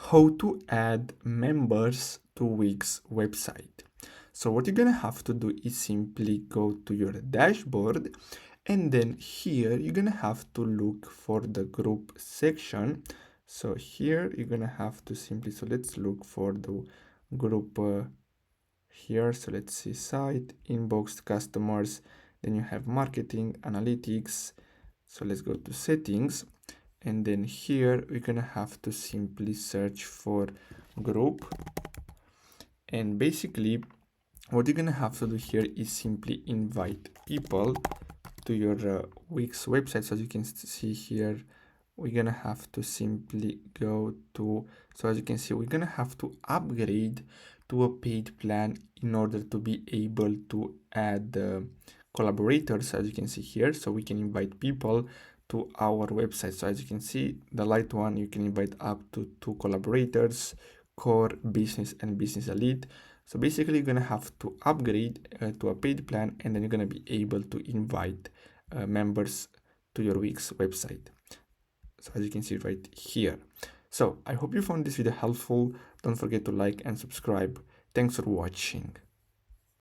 how to add members to Wix website. So what you're gonna have to do is simply go to your dashboard, and then here you're gonna have to look for the group section. So here you're gonna have to simply, so let's look for the group here. So let's see site, inbox, customers, then you have marketing, analytics. So let's go to settings, and then here we're gonna have to simply search for group. And basically what you're gonna have to do here is simply invite people to your Wix website. So as you can see here, we're gonna have to simply go to, so as you can see, we're gonna have to upgrade to a paid plan in order to be able to add collaborators, as you can see here. So we can invite people to our website. So as you can see, the light one, you can invite up to 2 collaborators, core, business, and business elite. So basically you're gonna have to upgrade to a paid plan, and then you're gonna be able to invite members to your Wix website. So as you can see right here. So I hope you found this video helpful. Don't forget to like and subscribe. Thanks for watching.